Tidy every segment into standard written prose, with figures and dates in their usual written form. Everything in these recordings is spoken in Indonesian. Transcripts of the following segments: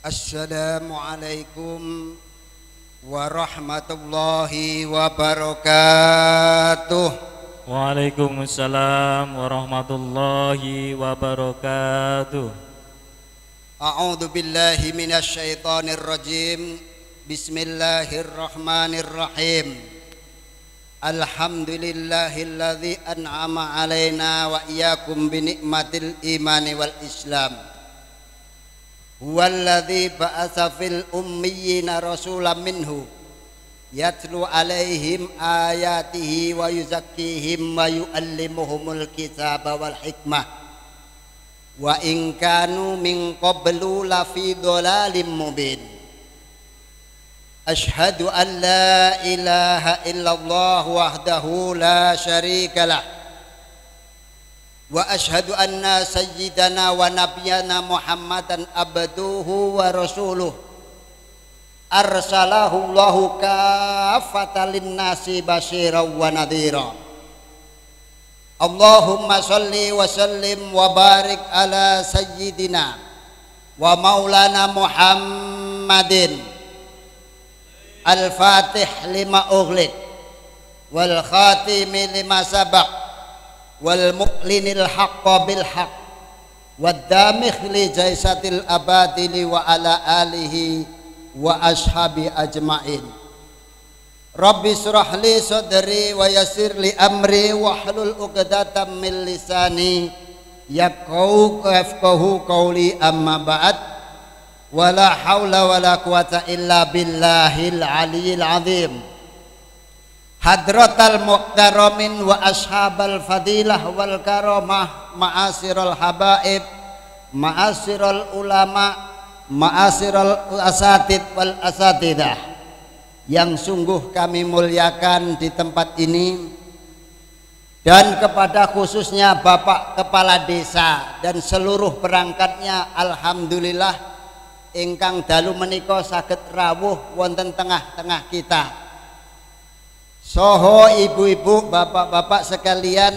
Assalamualaikum warahmatullahi wabarakatuh. Waalaikumsalam warahmatullahi wabarakatuh. A'udzu billahi minasy syaithanir rajim. Bismillahirrahmanirrahim. Alhamdulillahilladzi an'ama 'alaina wa iyyakum bi ni'matil imani wal islam. Huwallazi ba'atsa fil ummiyina rasulan minhu yatlu 'alaihim ayatihi wa yuzakkihim wa yu'allimuhumul kitaba wal hikmah wa in kanu min qablu lafi dhalalim mubin. Asyhadu an la ilaha illallah wahdahu la syarikalah wa asyhadu anna sayyidana wa nabiyyana Muhammadan abduhu wa rasuluh arsalahu Allahu kaffatan linnasi basyiran wa nadhira. Allahumma shalli wa sallim wa barik ala sayyidina wa maulana Muhammadin al-fatih lima ughliq wal khatimi lima sabaq wal mu'linil haqqa bil haqq wad damikh li jaisatil abadili wa ala alihi wa ashabi ajmain. Rabbi shrah li sadri wa yassir li amri wahlul 'uqdatam min lisani yafqahu qawli amma ba'd. Wala haula wala quwata illa billahil aliyyil azim. Hadratal muqtaramin wa ashabal fadilah wal karamah ma'asirul habaib ma'asirul ulama ma'asirul asatid wal asatidah yang sungguh kami muliakan di tempat ini, dan kepada khususnya Bapak Kepala Desa dan seluruh perangkatnya, alhamdulillah ingkang dalu menika saged rawuh wonten tengah-tengah kita. Soho ibu-ibu, bapak-bapak sekalian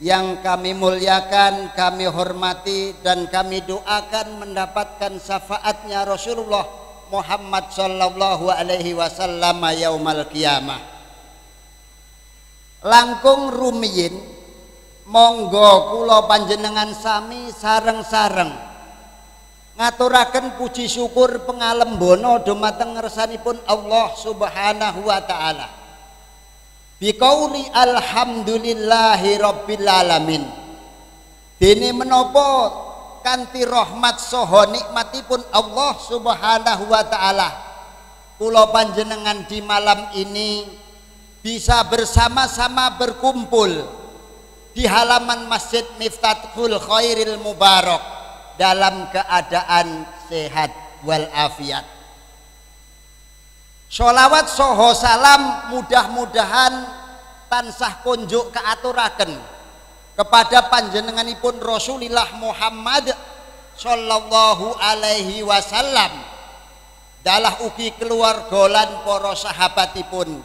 yang kami muliakan, kami hormati, dan kami doakan mendapatkan syafaatnya Rasulullah Muhammad sallallahu alaihi wasallam yaumal qiyamah. Langkung rumiyin monggo kula panjenengan sami sareng-sareng ngaturaken puji syukur pangalembono dumateng ngersanipun Allah Subhanahu wa taala. Biqauli alhamdulillahi rabbil alamin. Dene menapa kanthi rahmat saha nikmatipun Allah Subhanahu wa taala, kula panjenengan di malam ini bisa bersama-sama berkumpul di halaman Masjid Miftathul Khairil Mubarak dalam keadaan sehat wal afiat. Sholawat soho salam mudah-mudahan tansah kunjuk kaaturaken kepada panjenenganipun Rasulullah Muhammad sallallahu alaihi wasallam, dalah ugi keluarga lan para sahabatipun.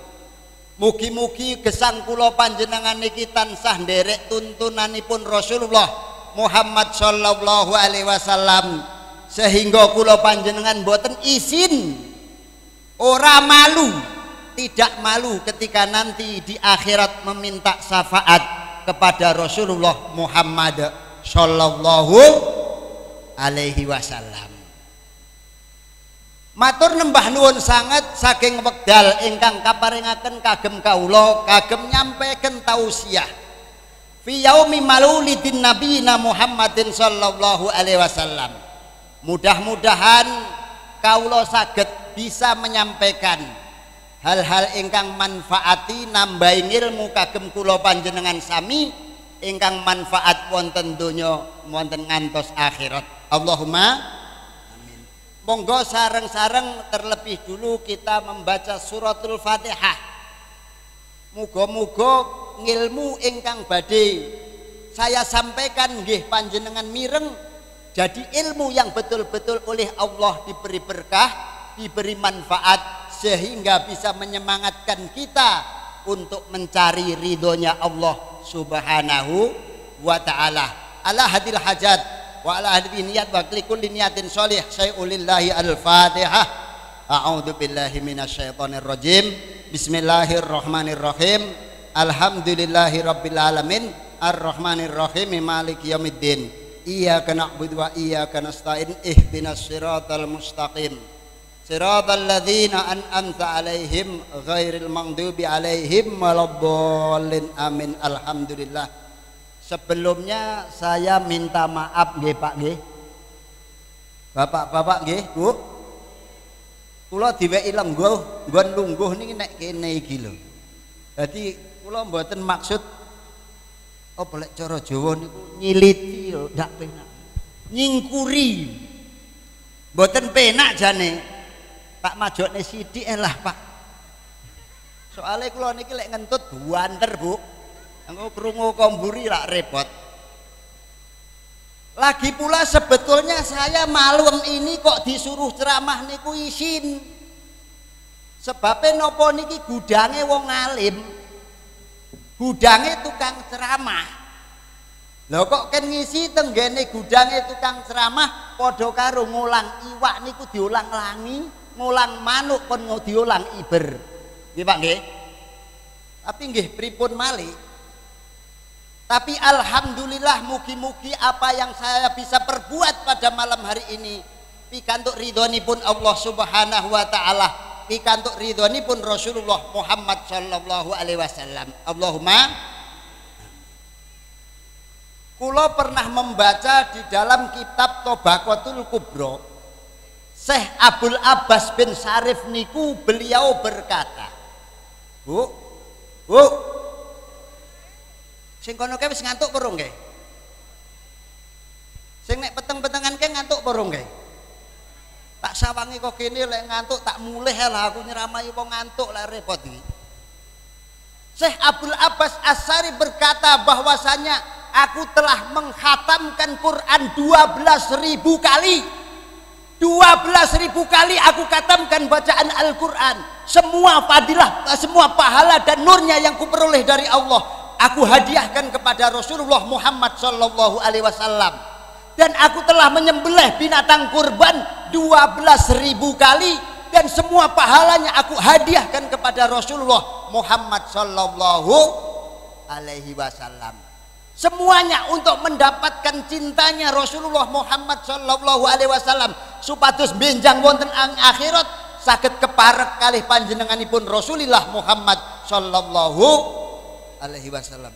Mugi-mugi gesang kula panjenengan niki tansah nderek tuntunanipun Rasulullah Muhammad sallallahu alaihi wasallam, sehingga kula panjenengan boten izin ora malu, tidak malu ketika nanti di akhirat meminta syafaat kepada Rasulullah Muhammad sallallahu alaihi wasallam. Matur nembah nuwun sanget saking wekdal ingkang kaparingaken kagem kawula kagem nyampaiken tausiah fi yaumi maulidin nabiyina Muhammadin sallallahu alaihi wasallam. Mudah-mudahan kawula saged bisa menyampaikan hal-hal ingkang manfaati nambahi ilmu kagem kula panjenengan sami ingkang manfaat wonten donya wonten ngantos akhirat. Allahumma amin. Monggo sareng-sareng terlebih dulu kita membaca suratul Fatihah. Muga-muga ngilmu ingkang badhe saya sampaikan nggih panjenengan mireng jadi ilmu yang betul-betul oleh Allah diberi berkah, diberi manfaat, sehingga bisa menyemangatkan kita untuk mencari ridhonya Allah Subhanahu wa ta'ala. Ala hadil hajat wa ala hadhihi niyat wa likulli niyatin sholih sayulillahi al-fatihah. A'udzu billahi minasyaitonir rajim. Bismillahirrahmanirrahim. Alhamdulillahi rabbil alamin arrahmanir rahim maliki yaumiddin. Iyyaka na'budu wa iyyaka nasta'in ihdinas siratal mustaqim. Siratal ladzina an'amta 'alaihim ghairil maghdubi 'alaihim waladdallin. Amin. Alhamdulillah. Sebelumnya saya minta maaf nggih Pak nggih. Bapak-bapak nggih, Bu. Kula diweki lengguh nggon lungguh niki nek kene iki lho. Dadi kula mboten maksud apa lek cara Jawa niku nyiliti lho, ndak penak. Nyingkuri. Mboten penak jane. Tak majokne sithik lah, Pak. Soale kula niki lek ngentut buanter, Bu. Engko krungu komburi lak repot. Lagi pula sebetulnya saya malam ini kok disuruh ceramah niku isin. Sebabnya nopo niki gudange wong alim. Gudange tukang ceramah. Lho kok ken ngisi tenggene gudange tukang ceramah padha karo ngulang iwak niku diulang langi, ngulang manuk kon diulang iber. Nggih Pak nggih. Tapi nggih pripun malih? Tapi alhamdulillah mugi-mugi apa yang saya bisa perbuat pada malam hari ini pikantuk ridhonipun Allah Subhanahu wa taala, pikantuk ridhonipun Rasulullah Muhammad sallallahu alaihi wasallam. Allahumma. Kula pernah membaca di dalam kitab Tobaqatul Kubra, Syekh Abdul Abbas bin Syarif niku beliau berkata, Bu, sing kono kae wis ngantuk perung kae. Sing nek peteng-petengan kae ngantuk perung kae. Tak sawangi kok kene lek ngantuk tak mulih lah aku nyeramahi wong ngantuk lek repot iki. Syekh Abdul Abbas As-Sari berkata bahwasanya aku telah mengkhatamkan Quran 12.000 kali. 12.000 kali aku khatamkan bacaan Al-Quran. Semua fadilah, semua pahala dan nurnya yang kuperoleh dari Allah aku hadiahkan kepada Rasulullah Muhammad sallallahu alaihi wasallam. Dan aku telah menyembelih binatang kurban 12.000 kali dan semua pahalanya aku hadiahkan kepada Rasulullah Muhammad sallallahu alaihi wasallam. Semuanya untuk mendapatkan cintanya Rasulullah Muhammad sallallahu alaihi wasallam supados benjang wonten akhirat saged keparek kalih panjenenganipun Rasulullah Muhammad sallallahu alaihi wasallam.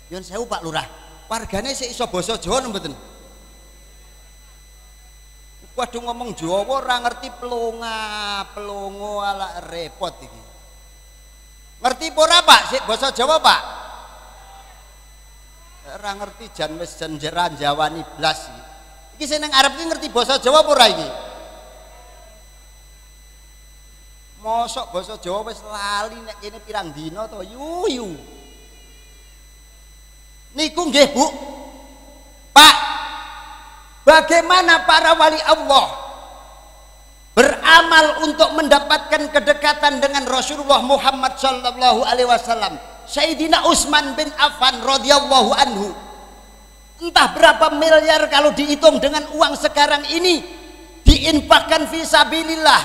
Yun sewu Pak Lurah, wargane sik iso basa Jawa mboten? Waduh ngomong Jawa ora ngerti pelongo ala repot iki. Ngerti ora Pak sik basa Jawa Pak? Ora ngerti jan wis jenjeran jawani blas iki. Iki sing nang arep iki ngerti basa Jawa apa ora iki? Mosok basa Jawa wis lali nek kene pirang dina to yuyu. Niku nggih Bu, Pak, bagaimana para wali Allah beramal untuk mendapatkan kedekatan dengan Rasulullah Muhammad sallallahu alaihi wasallam. Sayyidina Utsman bin Affan radhiyallahu anhu, entah berapa miliar kalau dihitung dengan uang sekarang ini diinfakkan fi sabilillah,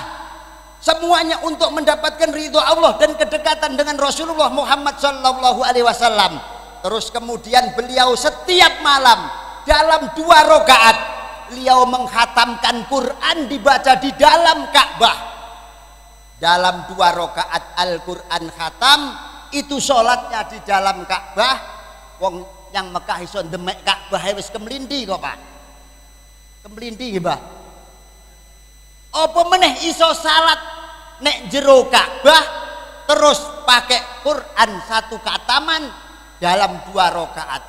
semuanya untuk mendapatkan ridho Allah dan kedekatan dengan Rasulullah Muhammad sallallahu alaihi wasallam. Terus kemudian beliau setiap malam dalam 2 rakaat beliau menghatamkan Quran dibaca di dalam Ka'bah. Dalam 2 rakaat Al-Quran khatam itu sholatnya di dalam Ka'bah. Wong yang Mekah iso demek Ka'bah wis kemlindi kok Pak. Kemlindi nggih Mbah. Apa meneh iso salat nek jero Ka'bah terus pakai Quran 1 khataman dalam 2 rakaat.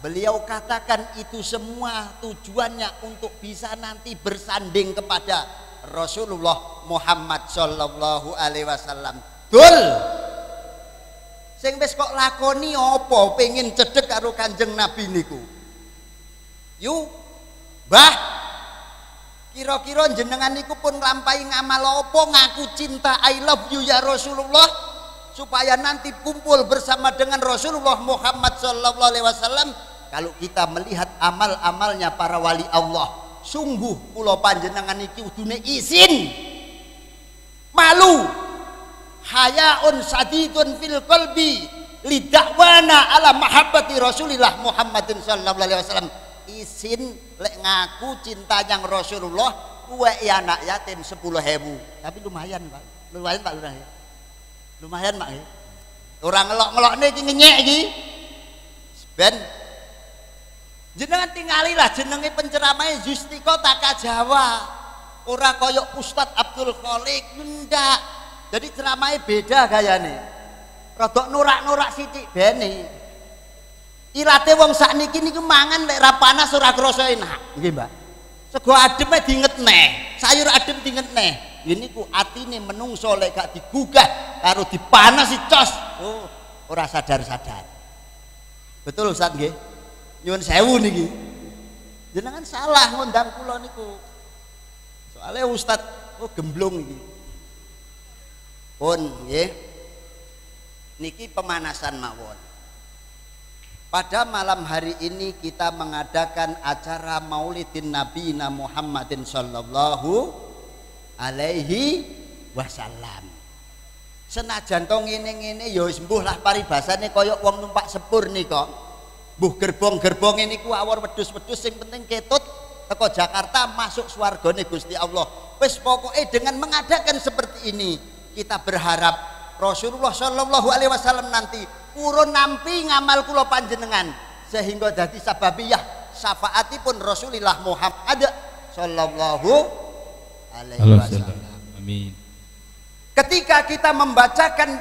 Beliau katakan itu semua tujuannya untuk bisa nanti bersanding kepada Rasulullah Muhammad sallallahu alaihi wasallam. Dul. Sing wis kok lakoni apa pengin cedhek karo Kanjeng Nabi niku? Yu, Mbah, kira-kira jenengan niku pun nglampahi ngamal apa ngaku cinta I love you ya Rasulullah supaya nanti kumpul bersama dengan Rasulullah Muhammad sallallahu alaihi wasallam. kalau kita melihat amal-amalnya para wali Allah, sungguh kula panjenengan iki udune izin malu hayaun sadidun fil qalbi lidakwana ala mahabbati Rasulillah Muhammadin sallallahu alaihi wasallam. Izin lek ngaku cinta yang Rasulullah kuwe anak yatim 10.000. Tapi lumayan Pak, lumayan Pak Lurah ya, lumayan Pak ya. Orang ngelok-ngelokne iki ngenyek iki ben jenengan tinggalilah jenenge penceramahe Justiko Taka Jawa, ora koyok Ustadz Abdul Khalik ndak. Jadi ceramahnya beda gayane, rodok nurak-nurak sithik bene. Ilate wong sakniki niku mangan lek ra panas ora krasa enak, nggih Mbak. Sego adem diinget neh, sayur adem diinget neh. Ini ku atine menungso lek gak digugah karo dipanasi cos, oh ora sadar-sadar. Betul Ustaz nggih? Nyuwun sewu niki. Jenengan salah ngundang kula niku. Soale Ustaz oh gemblung iki. Pun nggih. Niki pemanasan mawon. Pada malam hari ini kita mengadakan acara Maulidin Nabi Muhammadin sallallahu alaihi wasallam. Senajan to ngene-ngene ya wis mbuh lah paribasane kaya wong numpak sepur nika. Mbuh gerbong-gerbong niku awor wedhus-wedhus sing penting ketut teko Jakarta masuk swargane Gusti Allah. Wis pokoke dengan mengadakan seperti ini kita berharap Rasulullah sallallahu alaihi wasallam nanti urun nampi ngamal kula panjenengan sehingga dadi sababiyah syafaatipun Rasulullah Muhammad sallallahu alaihi wasallam. Amin. Ketika kita membacakan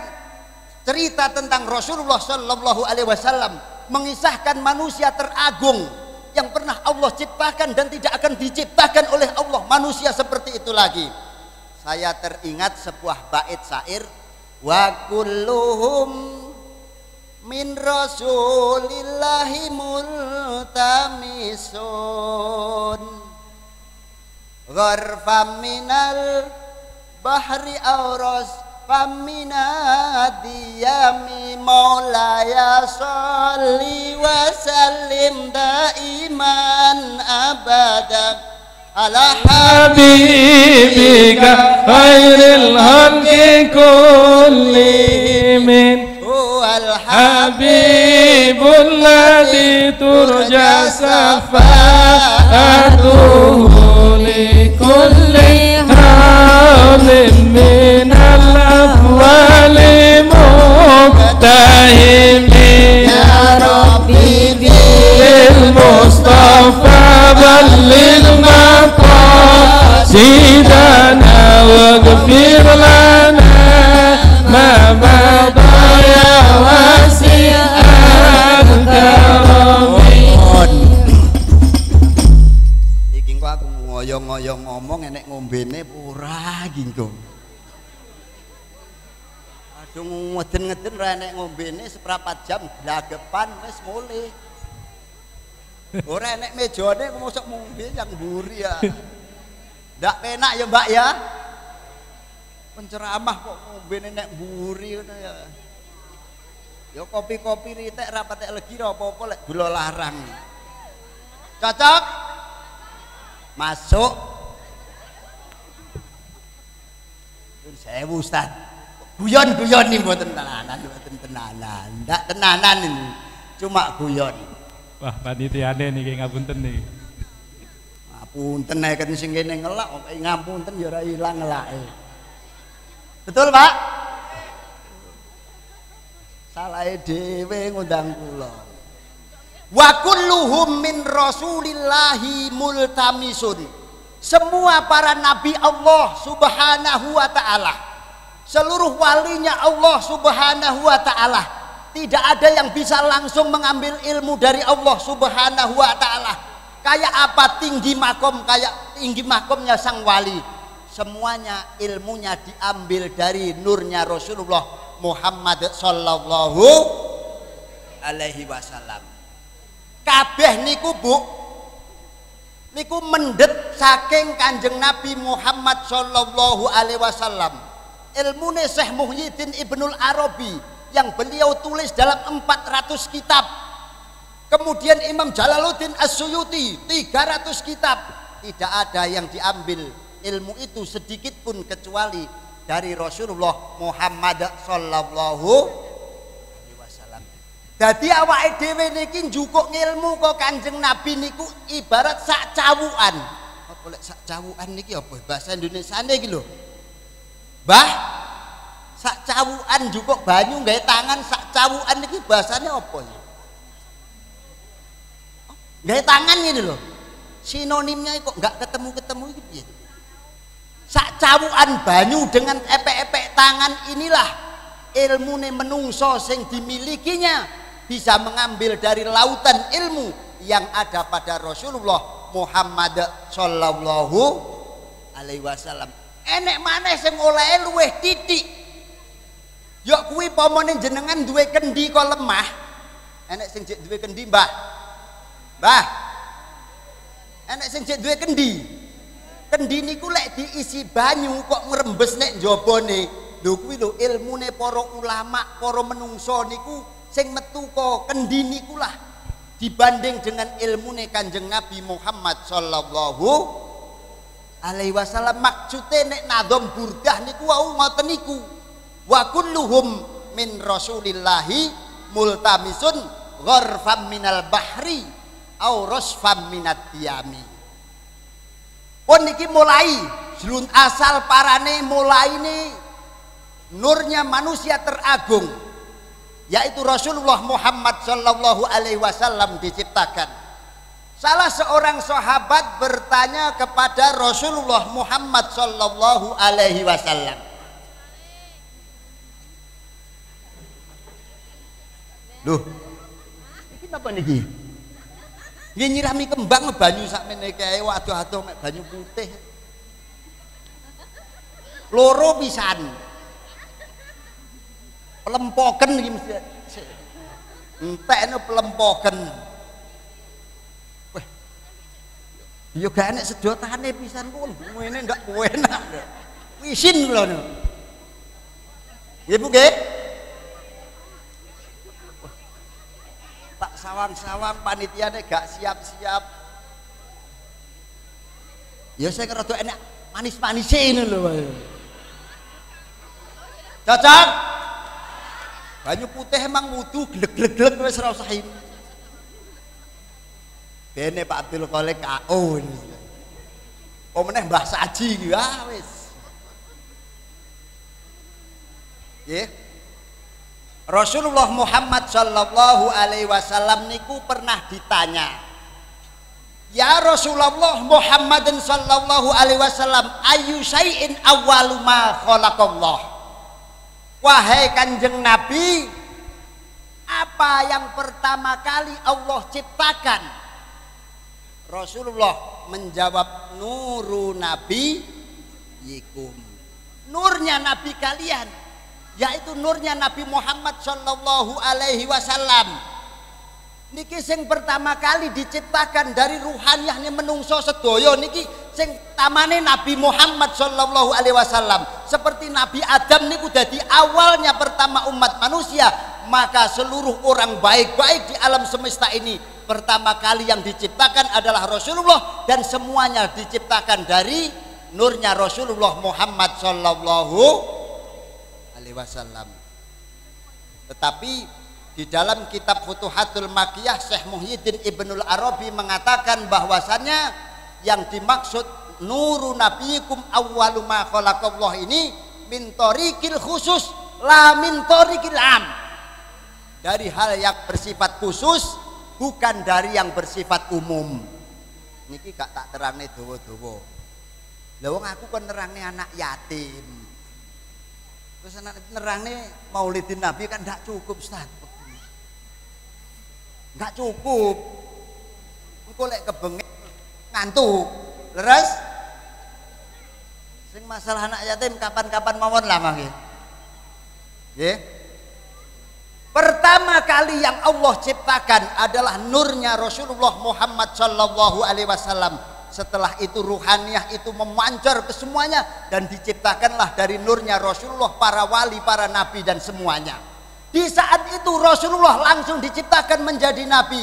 cerita tentang Rasulullah sallallahu alaihi wasallam, mengisahkan manusia teragung yang pernah Allah ciptakan dan tidak akan diciptakan oleh Allah manusia seperti itu lagi. Saya teringat sebuah bait syair, wa kulluhum min rasulillahi multamisun gharfam minal bahri auros faminadiyami maulaya sholli wa sallim daiman abada ala habibika khairil khalqi kullihim Habibul ladzi turja safa'atuhu li kulli hawlin minal afwali muqtahimi ya Rabbi bil Mustafa balil maqasidana waghfir lana ma ba'da iki kok aku ngoyong-ngoyong ngomong enek ngombene ora iki kok. Aduh ngeden-ngeden ra enek ngombene seprapat jam glagepan wis mulih. Ora enek mejane mosok ngombe yang mburi ya. Ndak penak ya Mbak ya. Penceramah kok ngombene nek mburi ngono ya. Ya kopi-kopi ritek ra patek legi ra apa-apa lek gula larang. Cocok? Masuk. Nun sewu Ustaz. Guyon-guyon nih mboten tenanan, mboten tenanan. Ndak tenanan ini. Cuma guyon. Wah, panitiane niki ngapunten niki. Ngapunten nek sing kene ngelak kok ngapunten ya ora ilang ngelake. Betul, Pak? Salahe dhewe ngundang kula. Wa kulluhum min rasulillahi multamisun. Semua para nabi Allah subhanahu wa ta'ala, seluruh walinya Allah subhanahu wa ta'ala, tidak ada yang bisa langsung mengambil ilmu dari Allah subhanahu wa ta'ala. Kayak apa tinggi makom, kayak tinggi makomnya sang wali, semuanya ilmunya diambil dari nurnya Rasulullah Muhammad sallallahu alaihi wasallam. Kabeh niku Bu, niku mendet saking Kanjeng Nabi Muhammad sallallahu alaihi wasallam. Ilmune Syekh Muhyiddin Ibnul Arabi yang beliau tulis dalam 400 kitab. Kemudian Imam Jalaluddin As-Suyuti 300 kitab, tidak ada yang diambil ilmu itu sedikit pun kecuali dari Rasulullah Muhammad sallallahu alaihi wasallam. Dadi awake dhewe niki njukuk ngilmu kok Kanjeng Nabi niku ibarat sak cawukan. Apa lek sak cawukan niki apa bahasa Indonesiane iki lho. Mbah, sak cawukan njukuk banyu nggawe tangan sak cawukan niki bahasane apa ya? Gaya tangan gini loh, sinonimnya kok nggak ketemu-ketemu gitu ya. Sak cawukan banyu dengan epek-epek tangan inilah ilmu menungso sing dimilikinya bisa mengambil dari lautan ilmu yang ada pada Rasulullah Muhammad sallallahu alaihi wasallam. Enek maneh sing oleh luweh titik. Yok kuwi pomone jenengan duwe kendi kok lemah. Enek sing duwe kendi, Mbah. Bah, enek sing jek duwe kendi. Kendi niku lek diisi banyu kok ngrembes nek njabane. Lho kuwi lho ilmune para ulama, para menungso niku sing metu kok kendi niku lah dibanding dengan ilmune Kanjeng Nabi Muhammad sallallahu alaihi wasallam. Maksude nek nadzam burdah niku wau ngoten niku. Wa kulluhum min Rasulillahi multamisun gharfam minal bahri au rasfam minat diyami. Pun niki mulai jlun asal parane mulai ini nurnya manusia teragung yaitu Rasulullah Muhammad sallallahu alaihi wasallam diciptakan. Salah seorang sahabat bertanya kepada Rasulullah Muhammad sallallahu alaihi wasallam, "Loh, iki napa niki? Nggih nyirami kembang banyu sakmene kae waduh-aduh mek banyu putih. Loro pisan. Pelempoken iki mesti. Entekne pelempoken. Weh. Ya gak enek sedotane pisan pun. Ngene ndak enak. Wisin kula niku. Nggih Bu nggih. Sawang-sawang panitiane gak siap-siap. Ya saya rada enak manis-manise ini lho. Cocok? Banyu putih emang wudu glek-glek wis ora usah ini. Dene Pak Abdul Khalik KO ini. Oh meneh Mbah Saji iki wis. Nggih. Rasulullah Muhammad sallallahu alaihi wasallam niku pernah ditanya, "Ya Rasulullah Muhammadin sallallahu alaihi wasallam, ayu syai'in awwalu ma khalaqallah?" Wahai Kanjeng Nabi, apa yang pertama kali Allah ciptakan? Rasulullah menjawab, "Nuru nabi yikum." Nurnya nabi kalian, yaitu nurnya Nabi Muhammad sallallahu alaihi wasallam. Niki sing pertama kali diciptakan dari ruhaniyahnya menungso sedaya niki sing tamane Nabi Muhammad sallallahu alaihi wasallam. Seperti Nabi Adam niku dadi awalnya pertama umat manusia, maka seluruh orang baik-baik di alam semesta ini pertama kali yang diciptakan adalah Rasulullah, dan semuanya diciptakan dari nurnya Rasulullah Muhammad sallallahu alaihi wasallam. Tetapi di dalam kitab Futuhatul Makkiyah Syekh Muhyiddin Ibnul Arabi mengatakan bahwasannya yang dimaksud nuru nabiyikum awwalu ma khalaqallah ini min tariqil khusus la min tariqil am. Dari hal yang bersifat khusus, bukan dari yang bersifat umum. Niki gak tak terangne dawa-dawa. Lah wong aku kon nerangne anak yatim. Terus anak nerangne Maulidin Nabi kan ndak cukup, Ustaz. Nggak cukup. Engko lek kebengek ngantuk. Leres? Sing masalah anak yatim kapan-kapan mawon lah mangke. Nggih. Pertama kali yang Allah ciptakan adalah nurnya Rasulullah Muhammad sallallahu alaihi wasallam. Setelah itu ruhaniyah itu memancar ke semuanya, dan diciptakanlah dari nurnya Rasulullah para wali, para nabi dan semuanya. Di saat itu Rasulullah langsung diciptakan menjadi nabi.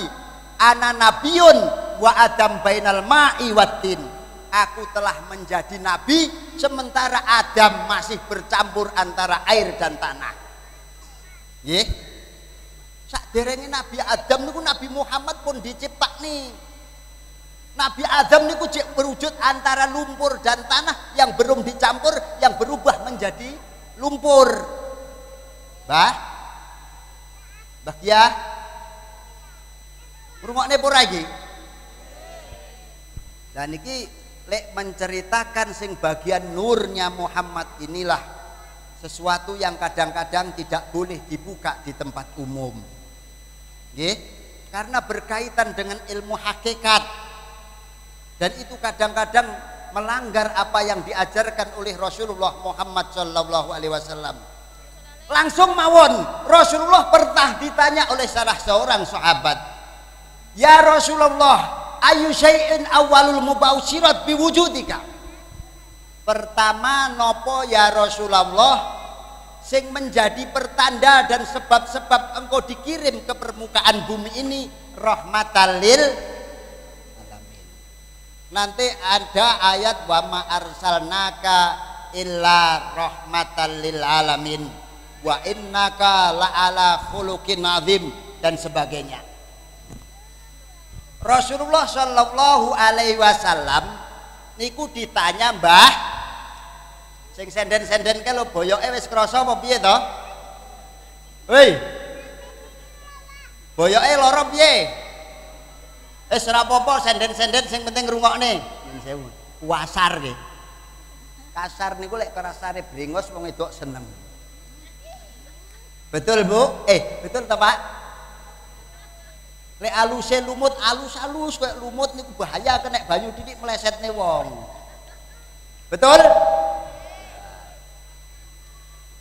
ana nabiyun wa Adam bainal ma'i watin. Aku telah menjadi nabi sementara Adam masih bercampur antara air dan tanah. Nggih. Saderenge Nabi Adam niku Nabi Muhammad pun diciptakni. Nabi Adam niku berwujud antara lumpur dan tanah yang belum dicampur, yang berubah menjadi lumpur. Mbah ya. Rungokne pura iki. Dan iki lek menceritakan sing bagian nurnya Muhammad inilah sesuatu yang kadang-kadang tidak boleh dibuka di tempat umum. Nggih, karena berkaitan dengan ilmu hakikat. Dan itu kadang-kadang melanggar apa yang diajarkan oleh Rasulullah Muhammad sallallahu alaihi wasallam. Langsung mawon Rasulullah pernah ditanya oleh salah seorang sahabat, "Ya Rasulullah, ayu syai'in awalul mubausirat biwujudika?" Pertama nopo ya Rasulullah sing menjadi pertanda dan sebab-sebab engkau dikirim ke permukaan bumi ini rahmatan lil alamin. Nanti ada ayat wa ma arsalnaka illa rahmatan lil alamin wa innaka la'ala khuluqin azim dan sebagainya. Rasulullah sallallahu alaihi wasallam niku ditanya, "Mbah, sing senden-senden ke lho boyoke wis krasa apa piye to?" Hei. Boyoke lara piye? Wis ora apa-apa senden-senden sing penting ngrungokne. Nyun sewu. Kuasar nggih. Kasar niku lek rasane brengos wong wedok seneng. Betul, Bu? Betul ta, Pak? Lek aluse lumut alus-alus kayak lumut niku bahaya kena banyu titik melesetne wong. Betul?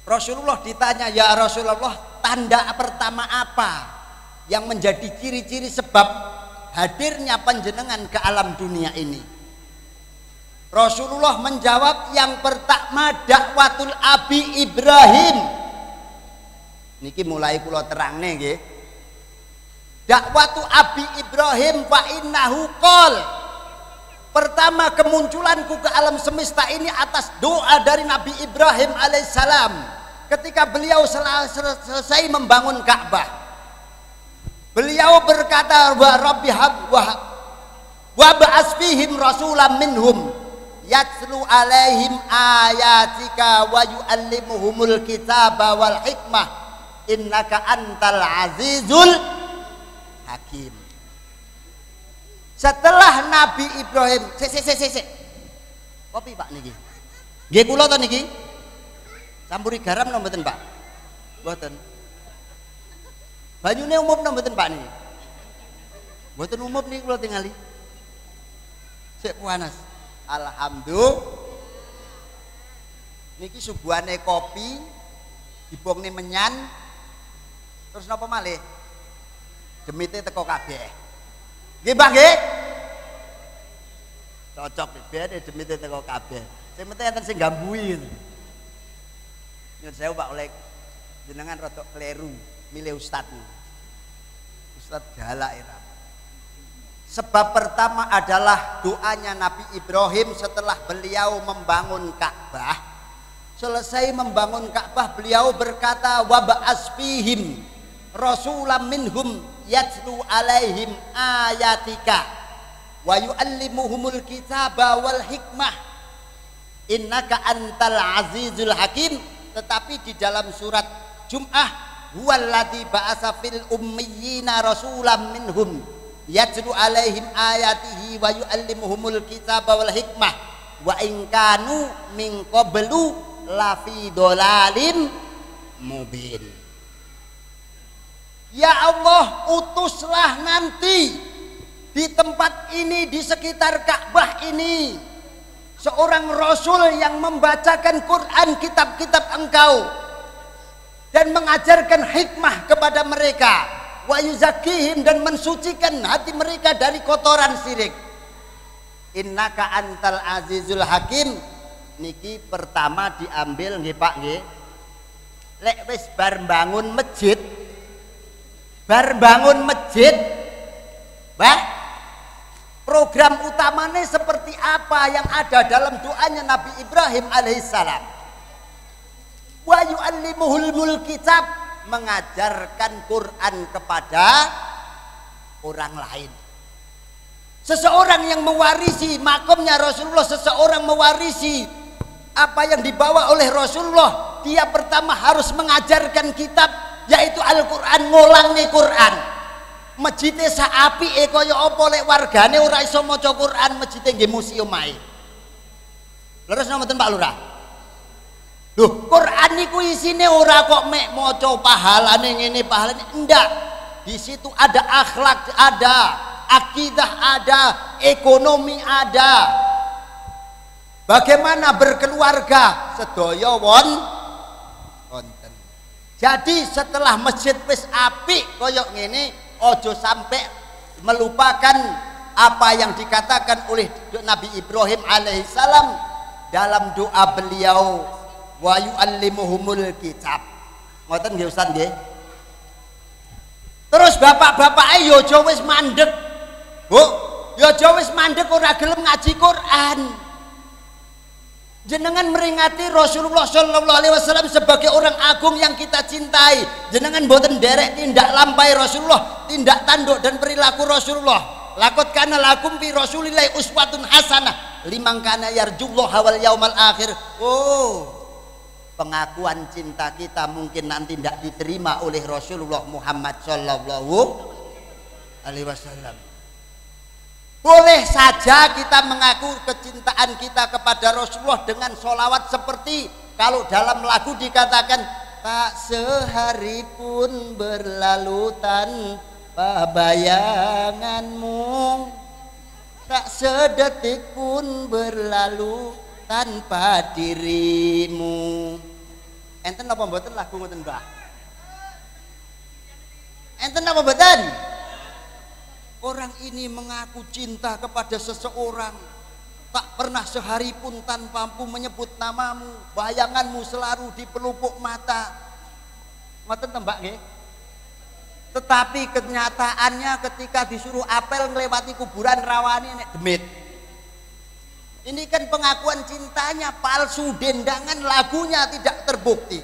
Rasulullah ditanya, "Ya Rasulullah, tanda pertama apa yang menjadi ciri-ciri sebab hadirnya panjenengan ke alam dunia ini?" Rasulullah menjawab, "Yang pertama dakwatul Abi Ibrahim." Niki mulai kula terangne nggih. Dakwatu Abi Ibrahim fa innahu qol. Pertama kemunculanku ke alam semesta ini atas doa dari Nabi Ibrahim alaihissalam ketika beliau selesai membangun Ka'bah. Beliau berkata, "Wa rabbi hab wa ba'as fihim rasulan minhum yatslu alaihim ayatika wa yu'allimuhumul kitaba wal hikmah innaka antal azizul hakim." Setelah Nabi Ibrahim, kopi Pak niki. Nggih kula to niki. Campuri garam napa mboten, Pak? Mboten. Banyune umum napa mboten, Pak niki? Mboten umum niki kula tingali. Sik panas. Alhamdulillah. Niki suguhane kopi dibongne menyan. Terus napa malih? Demite teko kabeh. Nggih, Mbah nggih. Cocok ben demite teko kabeh. Sing penting enten sing gambui. Nyun sewu Pak oleh jenengan rada kleru milih ustaz. Ustaz galak era. Sebab pertama adalah doanya Nabi Ibrahim setelah beliau membangun Ka'bah. Selesai membangun Ka'bah beliau berkata, "Wa ba'as fihim rasulam minhum yatslu alaihim ayatika wa yu'allimuhumul kitaba wal hikmah innaka antal azizul hakim." Tetapi di dalam surat Jum'ah, "Huwallazi ba'atsa fil ummiyina rasulam minhum yatslu alaihim ayatihi wa yu'allimuhumul kitaba wal hikmah wa in kanu min qablu lafi dolalim mubin." Ya Allah, utuslah nanti di tempat ini, di sekitar Ka'bah ini, seorang Rasul yang membacakan Quran, kitab-kitab Engkau, dan mengajarkan hikmah kepada mereka, wa yuzakihim, dan mensucikan hati mereka dari kotoran syirik. Innaka antal azizul hakim. Niki pertama diambil nggih Pak nggih. Lek wis bar bangun masjid program utamanya seperti apa yang ada dalam doanya Nabi Ibrahim alaihissalam. Wa yu'allimuhul kitab, mengajarkan Quran kepada orang lain. Seseorang yang mewarisi makomnya Rasulullah, seseorang mewarisi apa yang dibawa oleh Rasulullah, dia pertama harus mengajarkan kitab, yaitu Al-Quran, ngolangi Quran. Masjidnya saapi kaya apa lek wargane ora iso maca Quran, masjidnya nggih museum ae. Leres napa Pak Lurah? Loh, Quran niku isine ora kok mek maca pahalane ngene pahalane, ndak. Di situ ada akhlak, ada akidah, ada ekonomi, ada bagaimana berkeluarga, sedaya wonten. Jadi setelah masjid wis apik kaya ngene, ojo sampai melupakan apa yang dikatakan oleh Nabi Ibrahim alaihissalam dalam doa beliau, wa yu'allimuhumul kitab. Ngoten nggih Ustaz nggih. Terus bapak-bapak yo aja wis mandek. Bu, yo aja wis mandek ora gelem ngaji Quran. Jenengan meringati Rasulullah Shallallahu Alaihi Wasallam sebagai orang agung yang kita cintai. Jenengan boten derek tindak lampai Rasulullah, tindak tanduk dan perilaku Rasulullah. Laqad kana lakum fi Rasulillahi uswatun hasanah liman kana yarjullaha wal yaumal akhir. Oh, pengakuan cinta kita mungkin nanti tidak diterima oleh Rasulullah Muhammad Shallallahu Alaihi Wasallam. Boleh saja kita mengaku kecintaan kita kepada Rasulullah dengan sholawat seperti kalau dalam lagu dikatakan, tak sehari pun berlalu tanpa bayanganmu, tak sedetik pun berlalu tanpa dirimu. Enten apa mboten lagu ngoten Mbah? Enten apa mboten? Orang ini mengaku cinta kepada seseorang, tak pernah sehari pun tanpamu menyebut namamu, bayanganmu selalu di pelupuk mata. Ngoten tembak nggih. Tetapi kenyataannya ketika disuruh apel ngelewati kuburan rawani nek demit. Ini kan pengakuan cintanya palsu, dendangan lagunya tidak terbukti.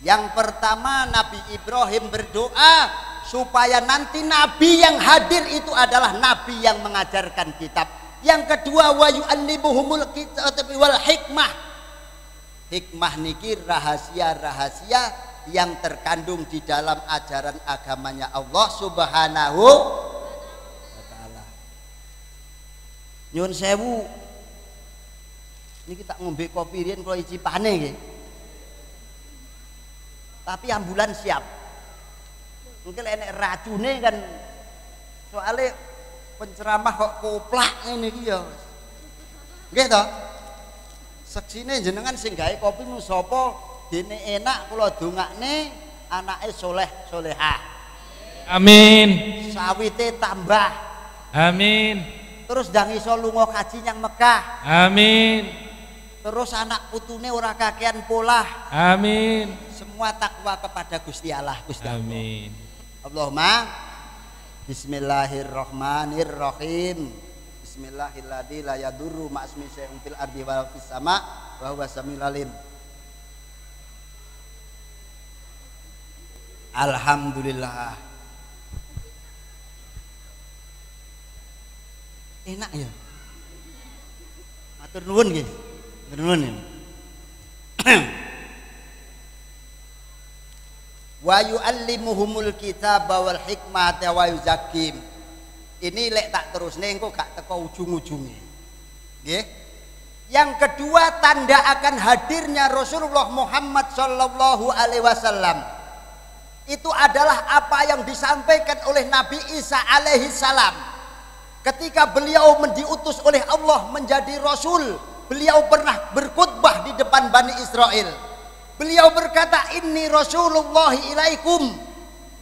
Yang pertama, Nabi Ibrahim berdoa supaya nanti nabi yang hadir itu adalah nabi yang mengajarkan kitab. Yang kedua, wa yu'allimuhumul kitab wal hikmah. Hikmah niki rahasia-rahasia yang terkandung di dalam ajaran agamanya Allah Subhanahu wa taala. Nyun sewu niki tak ngombe kopi riyen kula icipane nggih. Tapi ambulan siap. Mungkin enek racune kan, soalnya penceramah kok koplak ini ya, nggih toh? Seksine jenengan sing gawe kopi mu sapa? Dene enak kula dongakne anake soleh solehah. Amin. Sawite tambah. Amin. Terus ndang iso lunga kaji nyang Mekah. Amin. Terus anak putune ora kakean polah. Amin. Semua takwa kepada Gusti Allah, Gusti Allah. Amin. Allahumma bismillahirrahmanirrahim. Bismillahilladzi la yadurru ma'asmi syai'un fil ardi wa fis sama' wa huwas samiul alim. Alhamdulillah. Enak ya. Matur nuwun nggih. Matur nuwun. Wa yu'allimuhumul kitaba wal hikmata wa yuzakim. Ini lek tak terusne engko gak teko ujung-ujunge. Nggih. Yang kedua, tanda akan hadirnya Rasulullah Muhammad sallallahu alaihi wasallam itu adalah apa yang disampaikan oleh Nabi Isa alaihi salam. Ketika beliau diutus oleh Allah menjadi rasul, beliau pernah berkhutbah di depan Bani Israel. Beliau berkata, inni rasulullahi ilaikum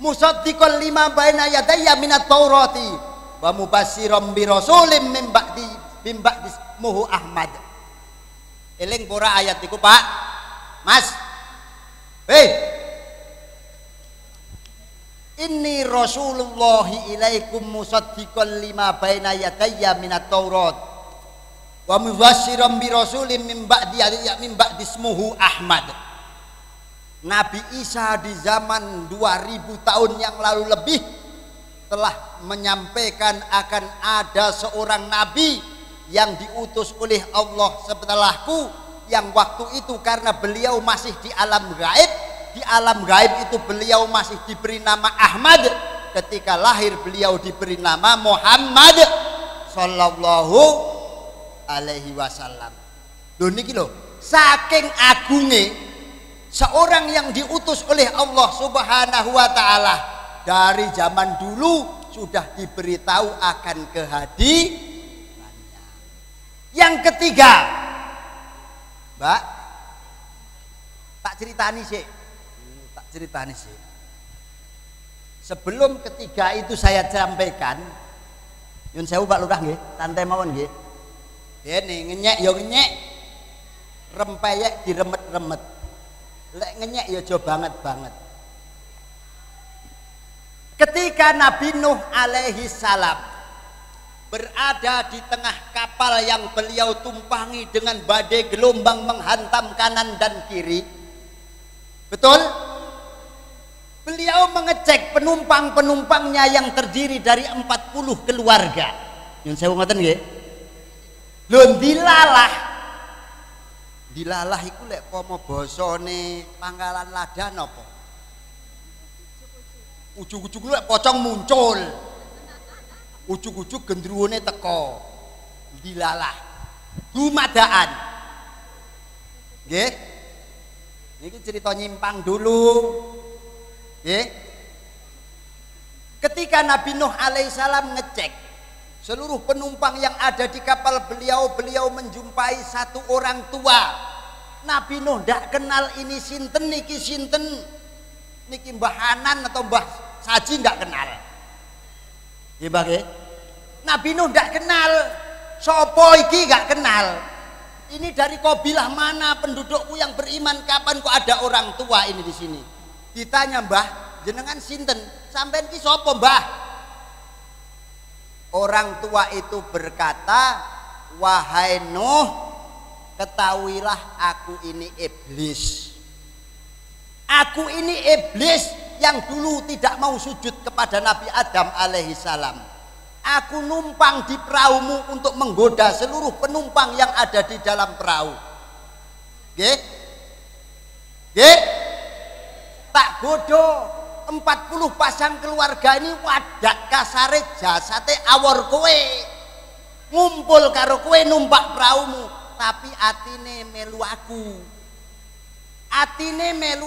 musaddiqan lima baina yadayya minat taurati wa mubassiran bi rasulin min ba'di ismuhu Ahmad. Eling pura ayat iku, Pak? Mas. Hei. Inni rasulullahi ilaikum musaddiqan lima baina yadayya minat Taurat wa mubasysyiran bi rasulin min ba'di ismuhu Ahmad. Nabi Isa di zaman 2000 tahun yang lalu lebih telah menyampaikan akan ada seorang nabi yang diutus oleh Allah setelahku, yang waktu itu karena beliau masih di alam gaib. Di alam gaib itu beliau masih diberi nama Ahmad. Ketika lahir beliau diberi nama Muhammad sallallahu alaihi wasallam. Lho niki lho, saking agunge seorang yang diutus oleh Allah Subhanahu wa taala dari zaman dulu sudah diberitahu akan kehadirannya. Yang ketiga, Mbak, tak ceritani sih. Ceritanya sih. Sebelum ketiga itu saya sampaikan, nyun sewu Pak Lurah nggih, santai mawon nggih. Dene ngenyek ya ngenyek, rempeyek diremet-remet. Lek ngenyek ya aja banget. Ketika Nabi Nuh alaihi salam berada di tengah kapal yang beliau tumpangi dengan badai gelombang menghantam kanan dan kiri, betul? Beliau mengecek penumpang-penumpangnya yang terdiri dari 40 keluarga. Nyun sewu ngoten nggih. Lho dilalah iku lek pomo basane Pangkalan Lada napa? Ujug-ujug lek pocong muncul. Ujug-ujug gendruwone teko. Dilalah. Dumadaan. Nggih. Niki cerita nyimpang dulu. Ketika Nabi Nuh alaihissalam ngecek seluruh penumpang yang ada di kapal beliau menjumpai satu orang tua. Nabi Nuh ndak kenal ini sinten niki sinten, niki Mbah Hanan atau Mbah Saji ndak kenal. Nggih Mbah nggih. Nabi Nuh ndak kenal, sopo iki nggak kenal. Ini dari kabilah mana pendudukku yang beriman, kapan kok ada orang tua ini di sini? Ditanya, Mbah, jenengan sinten? Sampean ki sapa, Mbah? Orang tua itu berkata, wahai Nuh, ketahuilah aku ini iblis. Aku ini iblis yang dulu tidak mau sujud kepada Nabi Adam alaihi salam. Aku numpang di perahumu untuk menggoda seluruh penumpang yang ada di dalam perahu. Nggih? Nggih? Tak godo 40 pasang keluarga ini wadak kasare jasate awor kowe, ngumpul karo kowe numpak praumu, tapi atine melu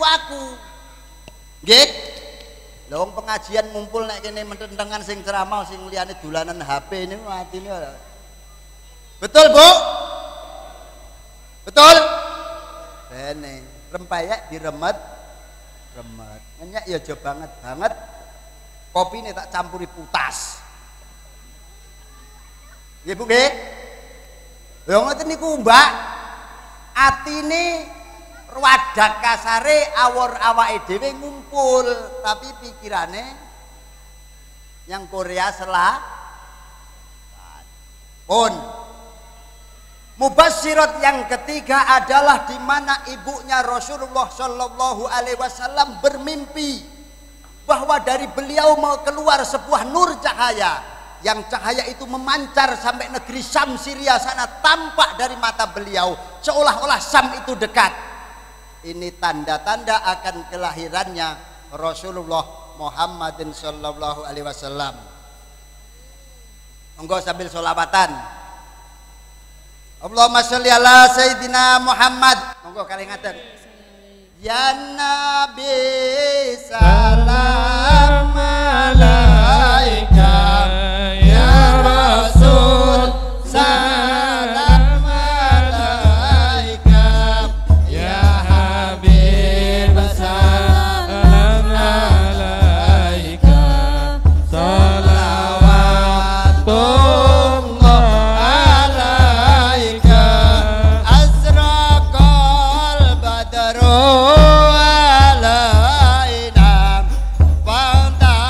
aku, nggih. Lha wong pengajian ngumpul nek kene mententengan sing ceramah sing liyane dolanan HP niku atine. Betul Bu? Betul? Bene rempeyek diremet ngenyak ya aja banget kopi ini tak campuri putas. Nggih Bu nggih. Lha ngoten niku Mbak, atine wadak kasare awor awake dhewe ngumpul, tapi pikirane yang Korea Selatan. Mubasyirat yang ketiga adalah di mana ibunya Rasulullah Shallallahu Alaihi Wasallam bermimpi bahwa dari beliau mau keluar sebuah nur cahaya, yang cahaya itu memancar sampai negeri Syam Syria sana, tampak dari mata beliau seolah-olah Syam itu dekat. Ini tanda-tanda akan kelahirannya Rasulullah Muhammadin Shallallahu Alaihi Wasallam. Monggo sambil sholawatan. Allahumma sholli ala Sayyidina Muhammad. Monggo kali ngaten. Ya Nabi salam alaika, ya Rasul salam alaika, ya Habib salam alaika, salawatullah alaika, asraqal badru alaina, fanta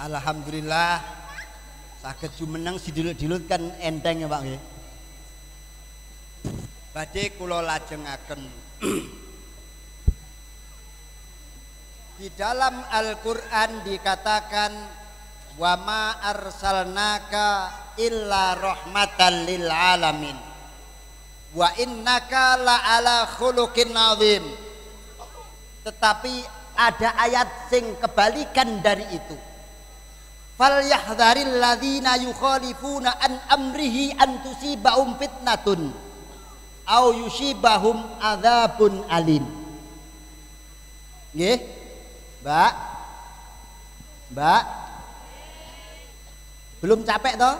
Alhamdulillah saged jumeneng didilut-dilutkan enteng ya Pak nggih. Badhe kula lajengaken di dalam Al-Qur'an dikatakan wa ma arsalnaka illa rahmatan lil alamin wa innaka la ala khuluqin azim. Tetapi ada ayat sing kebalikan dari itu. Fal yahdharil ladzina yukhalifuna an amrihi an tusibahum fitnatun au yusibahum adzabun alim. Nggih, Mbak? Mbak? Belum capek toh?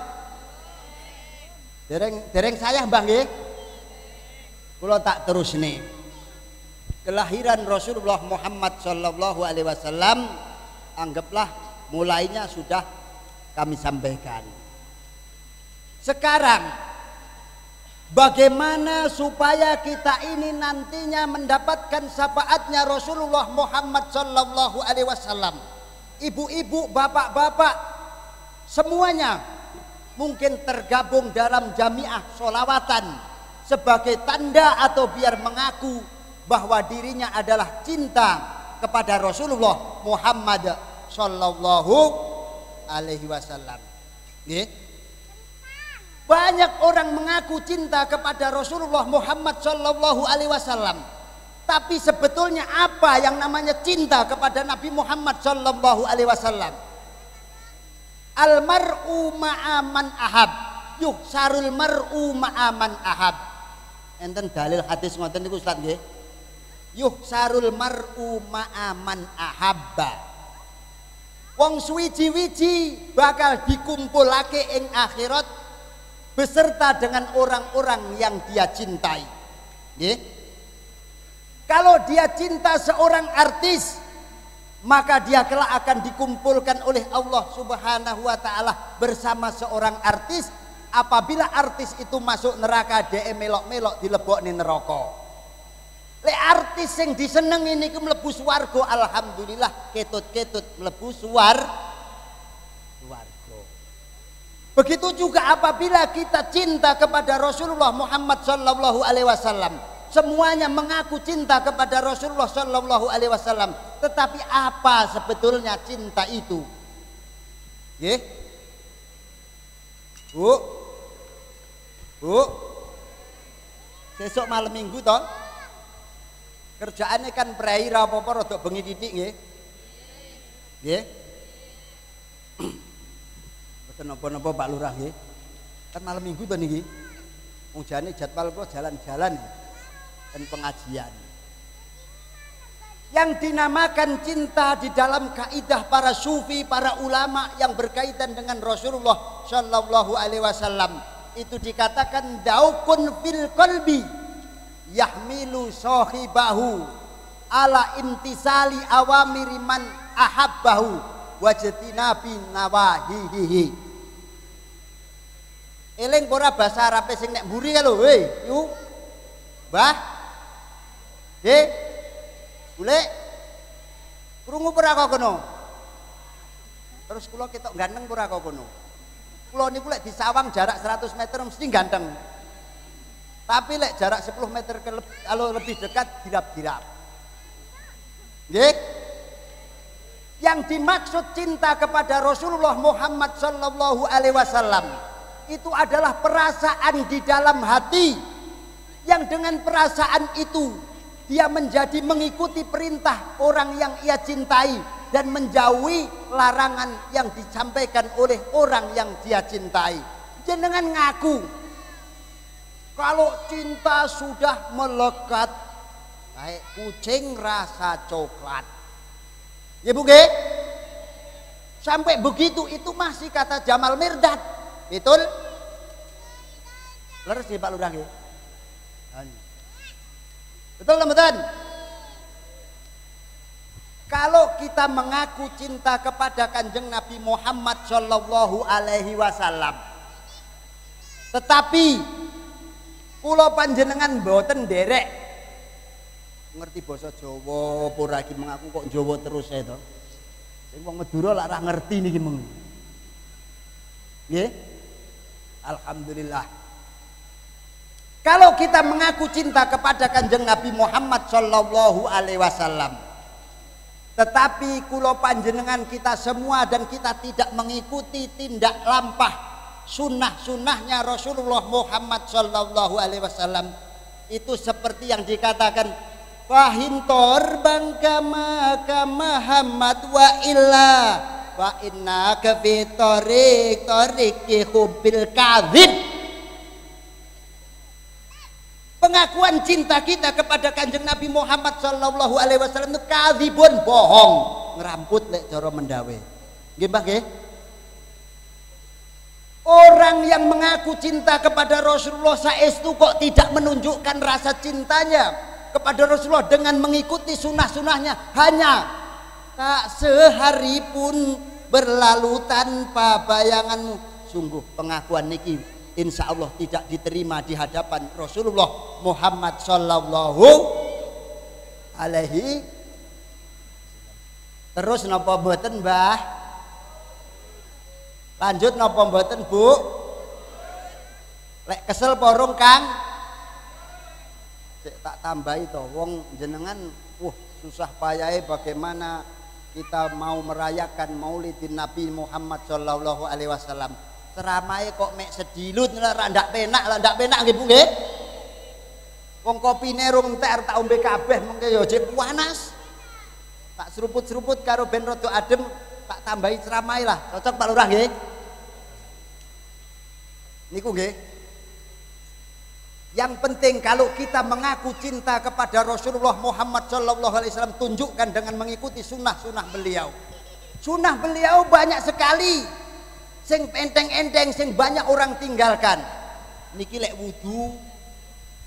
Dereng saya Mbah nggih. Kula tak terus nih. Kelahiran Rasulullah Muhammad sallallahu alaihi wasallam anggaplah mulainya sudah kami sampaikan. Sekarang bagaimana supaya kita ini nantinya mendapatkan syafaatnya Rasulullah Muhammad sallallahu alaihi wasallam? Ibu-ibu, bapak-bapak, semuanya mungkin tergabung dalam jamiah sholawatan sebagai tanda atau biar mengaku bahwa dirinya adalah cinta kepada Rasulullah Muhammad sallallahu alaihi wasallam. Banyak orang mengaku cinta kepada Rasulullah Muhammad sallallahu alaihi wasallam. Tapi sebetulnya apa yang namanya cinta kepada Nabi Muhammad sallallahu alaihi wasallam? Almar'u ma'aman ahab, yuhsarul mar'u ma'aman ahab. Enten dalil hadis ngoten niku Ustaz nggih. Yuhsarul mar'u ma'aman ahabba. Wong suwiji-wiji bakal dikumpulake ing akhirat beserta dengan orang-orang yang dia cintai. Nggih. Kalau dia cinta seorang artis, maka dia kelak akan dikumpulkan oleh Allah Subhanahu wa taala bersama seorang artis. Apabila artis itu masuk neraka, dia melok-melok dilebokne neraka. Lek artis yang disenengi niku mlebu swarga, alhamdulillah ketut-ketut mlebu swarga. Begitu juga apabila kita cinta kepada Rasulullah Muhammad sallallahu alaihi wasallam. Semuanya mengaku cinta kepada Rasulullah sallallahu alaihi wasallam. Tetapi apa sebetulnya cinta itu? Nggih? Bu. Besok malam Minggu toh? Kerjaannya kan prei ra apa-apa rada bengi titik nggih. Nggih. Mboten napa-napa Pak Lurah nggih. Kan malam Minggu to niki. Wong jane jadwal kula jalan-jalan dan pengajian. Yang dinamakan cinta di dalam kaidah para sufi, para ulama yang berkaitan dengan Rasulullah sallallahu alaihi wasallam itu dikatakan daukun fil qalbi yahmilu sahibahu ala imtisali awamiri man ahabbahu wajtinabi nawahihi. Eling ora basa Arab sing nek mburi ka lho, we, yu. Mbah. Bule. Krungu ora kok kono. Terus kula ketok ganteng ora kok kono. Kula niku lek disawang jarak 100 meter mesti ganteng. Tapi lek jarak 10 meter kalau lebih dekat girap-girap. Nggih? Yang dimaksud cinta kepada Rasulullah Muhammad sallallahu alaihi wasallam itu adalah perasaan di dalam hati yang dengan perasaan itu dia menjadi mengikuti perintah orang yang ia cintai dan menjauhi larangan yang disampaikan oleh orang yang dia cintai. Jenengan ngaku kalau cinta sudah melekat kayak kucing rasa coklat. Ya Bu nggih? Sampai begitu itu masih kata Jamal Mirdad. Betul? Leres nggih Pak Lurah nggih? Betul teman-teman? Kalau kita mengaku cinta kepada Kanjeng Nabi Muhammad sallallahu alaihi wasallam, tetapi kula panjenengan mboten nderek ngerti basa Jawa, ora iki mengaku kok Jawa terus to. Sing wong Madura lak ora ngerti niki meng. Nggih. Alhamdulillah. Kalau kita mengaku cinta kepada Kanjeng Nabi Muhammad sallallahu alaihi wasallam, tetapi kula panjenengan kita semua dan kita tidak mengikuti tindak lampah sunnah-sunnahnya Rasulullah Muhammad sallallahu alaihi wasallam, itu seperti yang dikatakan fahintor bangkama Muhammad wa illa wa inna ka fi tariqi hubbil kadzib. Pengakuan cinta kita kepada Kanjeng Nabi Muhammad sallallahu alaihi wasallam itu kadzibun, bohong, ngeramput lek cara mendawe. Nggih Mbah nggih? Orang yang mengaku cinta kepada Rasulullah saestu kok tidak menunjukkan rasa cintanya kepada Rasulullah dengan mengikuti sunnah-sunnahnya, hanya tak sehari pun berlalu tanpa bayanganmu. Sungguh pengakuan niki insya Allah tidak diterima di hadapan Rasulullah Muhammad sallallahu alaihi. Terus napa mboten Mbah? Lanjut napa mboten Bu? Lek kesel porong Kang? Sik tak tambahi to, wong jenengan susah payahe bagaimana kita mau merayakan Maulidin Nabi Muhammad sallallahu alaihi wasallam. Ceramahe kok mek sedilut ora ndak penak nggih Bu nggih. Wong kopine rung entek tak ombe kabeh mengke ya jek panas. Tak seruput-seruput karo ben rada adem, tak tambahi ceramahe lah. Cocok Pak Lurah nggih. Niku nggih. Yang penting kalau kita mengaku cinta kepada Rasulullah Muhammad sallallahu alaihi wasallam, tunjukkan dengan mengikuti sunnah-sunnah beliau. Sunnah beliau banyak sekali. Sing enteng-enteng, sing banyak orang tinggalkan. Niki lek wudu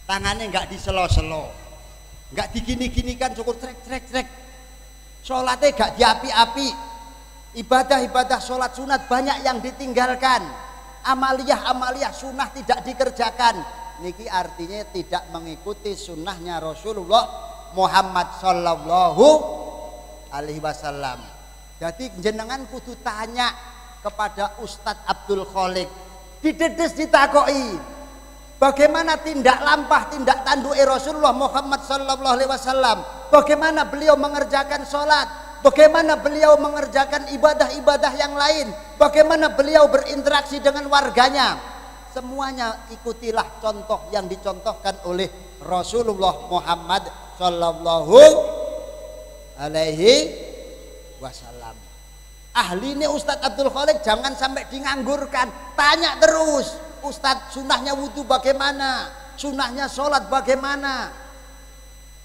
tangannya enggak diselo-selo, enggak digini-ginikan, cukup trek. Sholatnya enggak diapi-api. Ibadah-ibadah sholat sunat banyak yang ditinggalkan. Amaliyah sunnah tidak dikerjakan. Niki artinya tidak mengikuti sunnahnya Rasulullah Muhammad sallallahu alaihi wasallam. Jadi jenengan kudu tanya kepada Ustadz Abdul Khalik, didedes ditakoi bagaimana tindak lampah tindak tanduk Rasulullah Muhammad sallallahu alaihi wasallam, bagaimana beliau mengerjakan sholat, bagaimana beliau mengerjakan ibadah-ibadah yang lain, bagaimana beliau berinteraksi dengan warganya. Semuanya ikutilah contoh yang dicontohkan oleh Rasulullah Muhammad sallallahu alaihi wasallam. Ahli ini Ustadz Abdul Khalik jangan sampai dianggurkan, tanya terus, Ustadz sunnahnya wudhu bagaimana, sunnahnya sholat bagaimana.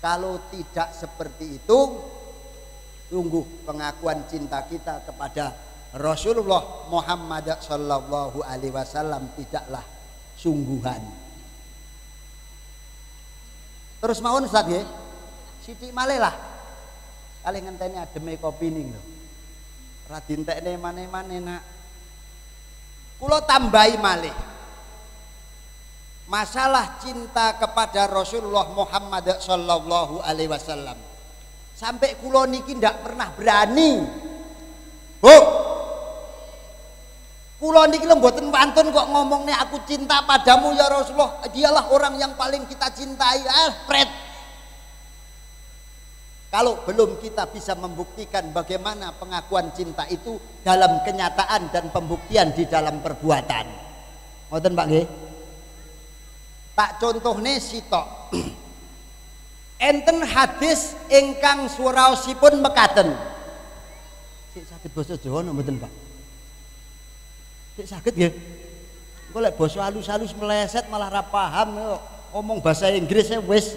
Kalau tidak seperti itu, sungguh pengakuan cinta kita kepada Rasulullah Muhammad sallallahu alaihi wasallam tidaklah sungguhan. Terus mawon Ustadz nggih, sithik malih lah kali ngenteni ademe kopi ning lho. Radin tekne mane-mane nak. Kula tambahi malih. Masalah cinta kepada Rasulullah Muhammad sallallahu alaihi wasallam. Sampai kula niki ndak pernah berani. Bu. Kula niki lho mboten wantun kok ngomongne aku cinta padamu ya Rasulullah. Dialah orang yang paling kita cintai. Pret. Kalau belum kita bisa membuktikan bagaimana pengakuan cinta itu dalam kenyataan dan pembuktian di dalam perbuatan. Ngoten Pak nggih? Tak contohne sitok. Enten hadis ingkang suraosipun mekaten. Sik saged basa Jawa mboten Pak? Sik saged nggih. Engko lek basa halus-halus meleset malah ra paham, ngomong bahasa Inggris wis.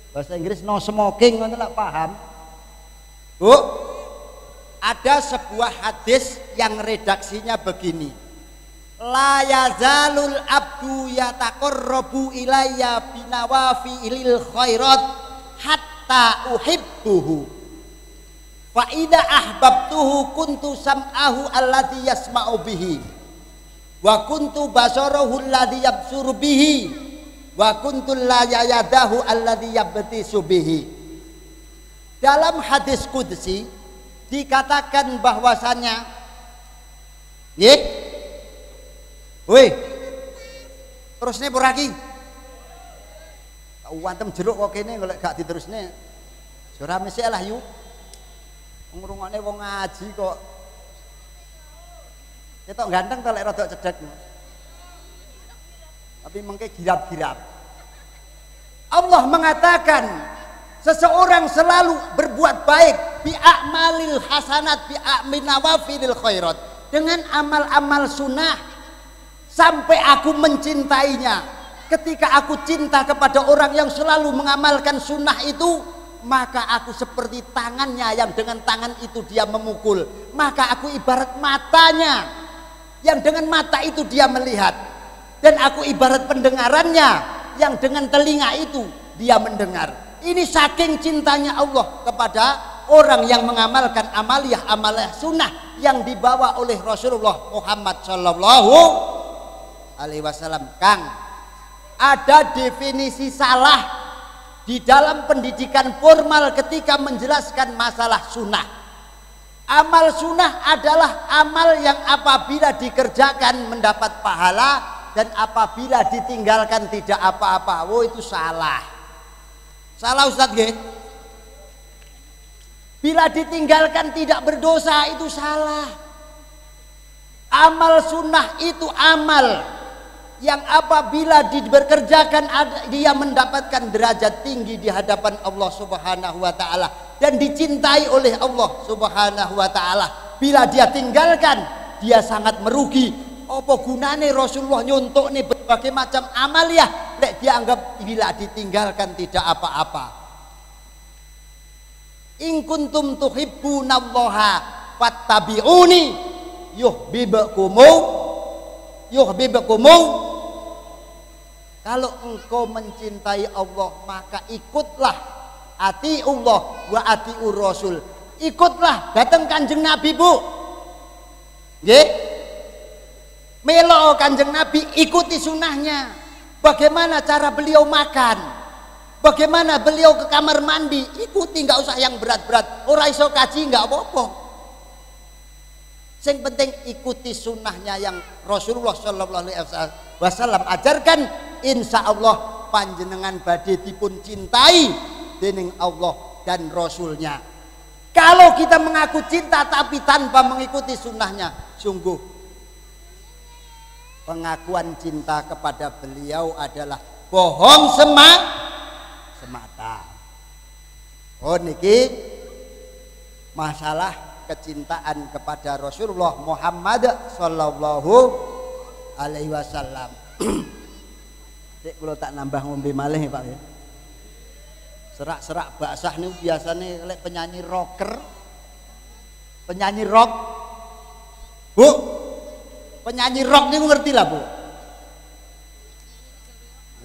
Bahasa Inggris no smoking, ngoten lak paham. Bu, ada sebuah hadis yang redaksinya begini. La yazalul abdu yataqarrabu ilayya binawafilil khairat hatta uhibbuhu. Fa idza ahbabtuhu kuntu sam'ahu alladhi yasma'u bihi wa kuntu basarahu alladhi yabsuru bihi wa kuntul la yadahu alladhi yabtisu bihi. Dalam hadis qudsi dikatakan bahwasannya nggih woi terusne pura ki wantem jeruk kok kene golek gak diterusne ora mesti lah yu ngrungokne wong ngaji kok ketok ganteng to lek rada cedhek tapi mengke girap-girap. Allah mengatakan seseorang selalu berbuat baik bi a'malil hasanat bi a'minawafilil khairat dengan amal-amal sunnah sampai aku mencintainya. Ketika aku cinta kepada orang yang selalu mengamalkan sunnah itu, maka aku seperti tangannya yang dengan tangan itu dia memukul, maka aku ibarat matanya yang dengan mata itu dia melihat, dan aku ibarat pendengarannya yang dengan telinga itu dia mendengar. Ini saking cintanya Allah kepada orang yang mengamalkan amaliyah sunnah yang dibawa oleh Rasulullah Muhammad sallallahu alaihi wasallam. Kang, ada definisi salah di dalam pendidikan formal ketika menjelaskan masalah sunnah. Amal sunnah adalah amal yang apabila dikerjakan mendapat pahala dan apabila ditinggalkan tidak apa-apa. Oh, itu salah. Salah Ustadz nggih. Bila ditinggalkan tidak berdosa itu salah. Amal sunnah itu amal yang apabila dikerjakan dia mendapatkan derajat tinggi di hadapan Allah Subhanahu wa taala dan dicintai oleh Allah Subhanahu wa taala. Bila dia tinggalkan dia sangat merugi. Apa gunane Rasulullah nyontok nih berbagai macam amaliyah lek dianggap bila ditinggalkan tidak apa-apa. In kuntum tuhibbunallaha fattabi'uni yuhibbukum. Kalau engkau mencintai Allah maka ikutlah ati Allah wa atiur Rasul. Ikutlah datang Kanjeng Nabi, Bu. Nggih. Melo Kanjeng Nabi, ikuti sunnahnya. Bagaimana cara beliau makan, bagaimana beliau ke kamar mandi, ikuti, nggak usah yang berat-berat. Ora iso kaji nggak apa-apa. Yang penting ikuti sunnahnya yang Rasulullah Shallallahu Alaihi Wasallam ajarkan. Insya Allah panjenengan badhe dipun cintai dening Allah dan Rasulnya. Kalau kita mengaku cinta tapi tanpa mengikuti sunnahnya, sungguh pengakuan cinta kepada beliau adalah bohong semata. Oh niki masalah kecintaan kepada Rasulullah Muhammad sallallahu alaihi wasallam. Dek kula tak nambah ngombe malih Pak ya. Serak-serak basah niku biasane lek penyanyi rocker. Penyanyi rock. Bu, penyanyi rock niku ngerti lah, Bu.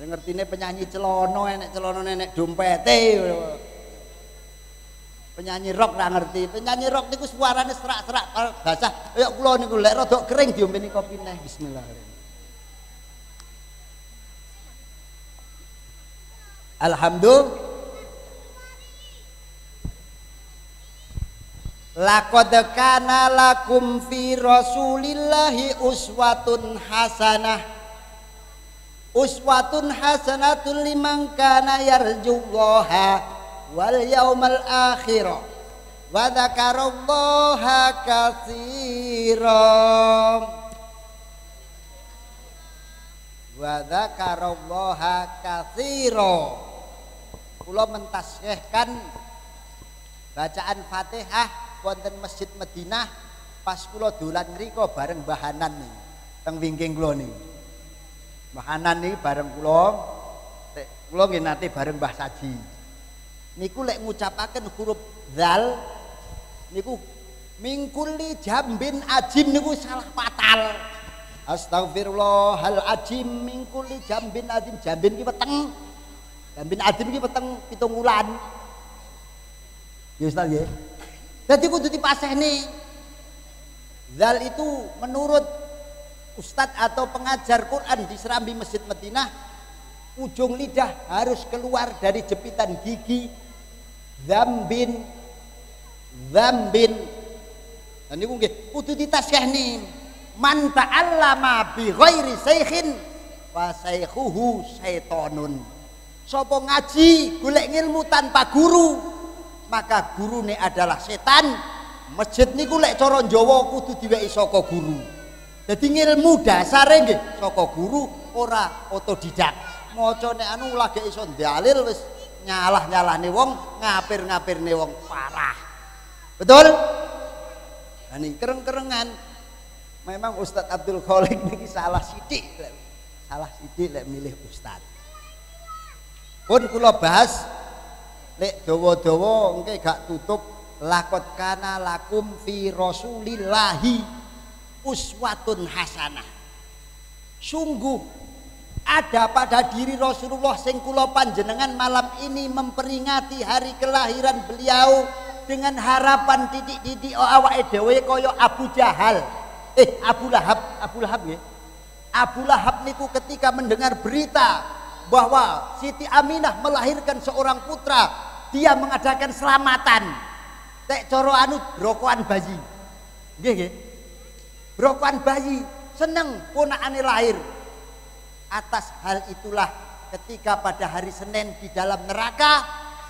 Ngertine penyanyi celono enek celonone enek dompete. Penyanyi rock ra ngerti. Penyanyi rock niku suarane serak-serak basah. Kaya kula niku lek rada kering diombeni kopi neh. Bismillahirrahmanirrahim. Alhamdulillah. Laqad kana lakum fi Rasulillahi uswatun hasanah. Uswatun hasanatun liman kana yarjullaha wal yaumal akhir wa dzakarallaha katsiran. Wa dzakarallaha katsiran. Kula mentasbihkan bacaan Fatihah wonten Masjid Madinah pas kula dolan mriko bareng Mbah Hanan niki teng wingking kula niki. Mbah Hanan niki bareng kula nggih nate bareng Mbah Saji. Niku lek ngucapaken huruf dzal niku mingkuli jambin ajim niku salah fatal. Astagfirullahaladzim mingkuli jambin ajim. Jambin ki weteng. Jambin ajim ki weteng 7 wulan. Ya Ustaz ya. Jadi kudu dipasehni. Zal itu menurut ustadz atau pengajar Quran di Serambi Masjid Madinah, ujung lidah harus keluar dari jepitan gigi. Zambin dzambin. Lan niku nggih kudu ditasyahni. Man ta'allama bi ghairi saikhin fa saikhuhu syaitonun. Sapa ngaji golek ilmu tanpa guru, maka gurune adalah setan. Masjid niku lek cara Jawa kudu diweki saka guru. Dadi ilmu dasare nggih saka guru, ora otodidak. Maca nek anu lagi iso dalil wis nyalah-nyalahne wong, ngapir-ngapirne wong parah. Betul? Nah ning kereng-kerengan memang Ustadz Abdul Khalik niki salah sithik. Salah sithik lek milih ustadz. Pun kula bahas lek dawa-dawa engke gak tutup laqad kana lakum fi rasulillahi uswatun hasanah. Sungguh ada pada diri Rasulullah sing kula panjenengan malam ini memperingati hari kelahiran beliau dengan harapan titik-titik awake dhewe kaya Abu Jahal. Abu Lahab nggih. Abu Lahab niku ketika mendengar berita bahwa Siti Aminah melahirkan seorang putra, dia mengadakan selamatan. Tek cara anu brokokan bayi. Nggih nggih. Brokokan bayi, seneng ponakane lahir. Atas hal itulah ketika pada hari Senin di dalam neraka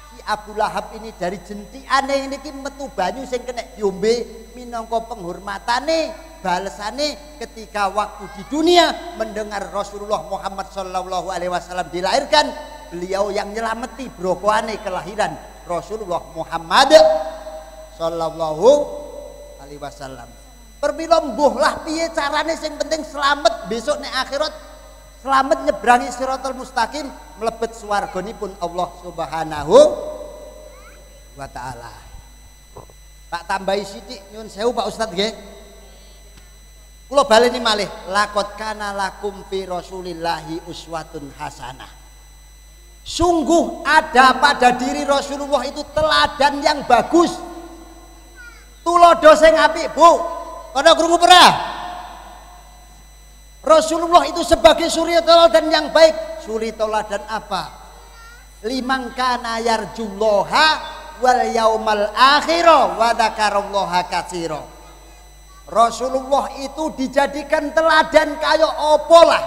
si Abu Lahab ini dari jentiane niki metu banyu sing kena diombe minangka penghormatane balesane ketika waktu di dunia mendengar Rasulullah Muhammad sallallahu alaihi wasallam dilahirkan, beliau yang nyelameti brokoane kelahiran Rasulullah Muhammad sallallahu alaihi wasallam. Permila mbuh lah piye carane sing penting selamat besok nek akhirat, selamat nyebrangi Shiratal Mustaqim mlebet swarganipun Allah Subhanahu wa taala. Tak tambahi sithik nyuwun sewu Pak Ustadz nggih. Kula baleni malih laqad kana lakum fi rasulillahi uswatun hasanah. Sungguh ada pada diri Rasulullah itu teladan yang bagus. Tulodo sing apik, Bu. Ana krungu ora? Rasulullah itu sebagai suri teladan yang baik. Suri teladan apa? Liman kana yarjullaha wal yaumal akhir wa dzakarallaha katsira. Rasulullah itu dijadikan teladan kaya apa lah.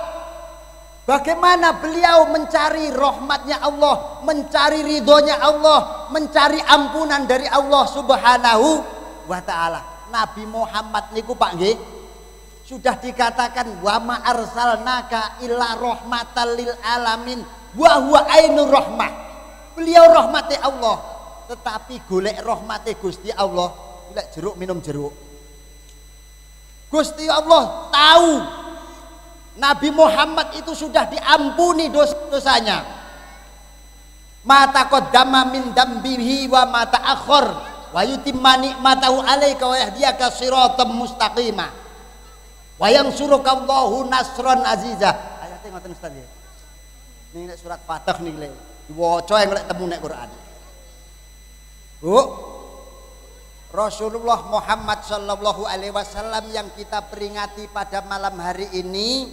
Bagaimana beliau mencari rahmatnya Allah, mencari ridhonya Allah, mencari ampunan dari Allah Subhanahu wa taala. Nabi Muhammad niku Pak nggih sudah dikatakan wa ma arsalnaka illa rahmatan lil alamin wa huwa ainur rahmah. Beliau rahmati Allah, tetapi golek rahmati Gusti Allah golek jeruk minum jeruk. Gusti Allah tahu Nabi Muhammad itu sudah diampuni dosa-dosanya. Ma taqaddama min dambihi wa ma ta'akhkhar wa yutimma ni'matahu 'alaika wa yahdiyaka siratan mustaqima wa yansuruka Allahu nasran aziza. Ayate ngoten Ustaz ya. Ini surat Fatah niki lho. Diwaca yang lek temu nek Quran. Bu, Rasulullah Muhammad sallallahu alaihi wasallam yang kita peringati pada malam hari ini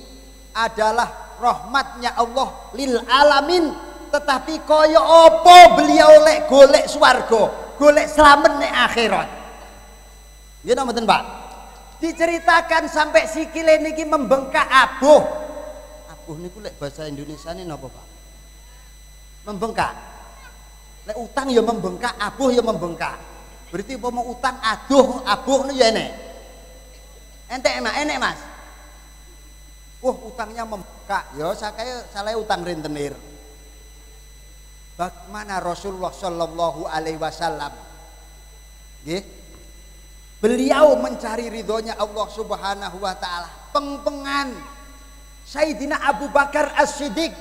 adalah rahmatnya Allah lil alamin. Tetapi kaya apa beliau lek golek swarga, golek slamet nek akhirat. Nggih napa mboten Pak? Diceritakan sampai sikile niki membengkak abuh. Abuh niku lek bahasa Indonesiane napa Pak? Membengkak. Lek utang ya membengkak, abuh ya membengkak. Berarti apa mau utang abuh niku ya enek. Entek enek Mas. Utangnya membengkak. Ya saya utang rentenir. Bagaimana Rasulullah Shallallahu Alaihi Wasallam? Beliau mencari ridhonya Allah Subhanahu Wa Taala. Pengpengan Sayyidina Abu Bakar As-Siddiq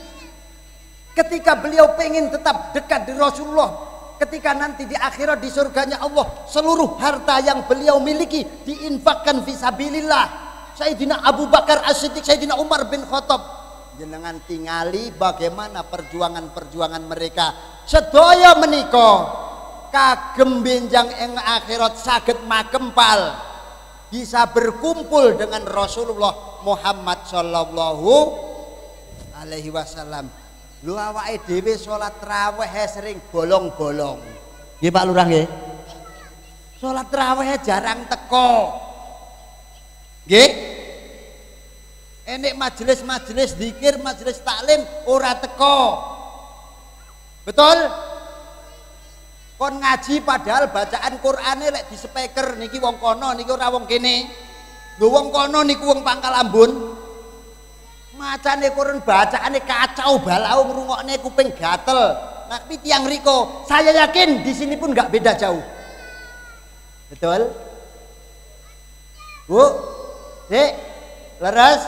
ketika beliau pengen tetap dekat di Rasulullah, ketika nanti di akhirat di surganya Allah seluruh harta yang beliau miliki diinfakkan fisabilillah. Sayyidina Abu Bakar As-Siddiq, Sayyidina Umar bin Khattab, jenengan tingali bagaimana perjuangan-perjuangan mereka sedaya menika kagem benjang ing akhirat saged makempal bisa berkumpul dengan Rasulullah Muhammad sallallahu alaihi wasallam. Lho awake dhewe salat raweh sering bolong-bolong. Nggih Pak Lurah nggih. Salat tarawih jarang teko. Nggih? Enek majelis-majelis zikir, majelis taklim ora teko. Betul? Kon ngaji padahal bacaan Qur'ane lek di speaker niki wong kono niki ora wong kene. Lho wong kono niku wong Pangkal Ambon. Macane Qur'an bacaane kacau balau ngrungokne kuping gatel. Tapi tiang riko, saya yakin di sini pun nggak beda jauh. Betul? Bu, Dek, leres?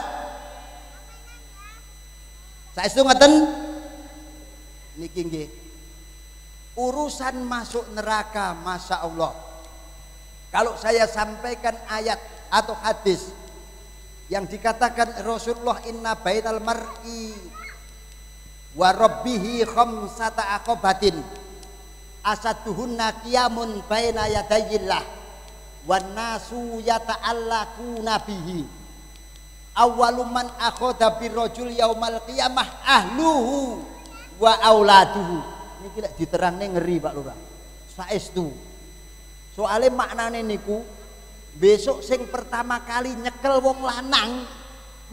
Saestu ngoten niki nggih. Urusan masuk neraka, masya Allah. Kalau saya sampaikan ayat atau hadis yang dikatakan Rasulullah inna baital mar'i wa rabbihi khamsata aqabatin asaduhunna qiyamun baina yadayillah wan nasu yata'allaquna bihi awwalu man akhadha birrajul yaumal qiyamah ahluhu wa auladuhu. Niki lek diterangne ngeri Pak Lurah. Saestu. Soale maknane niku besok sing pertama kali nyekel wong lanang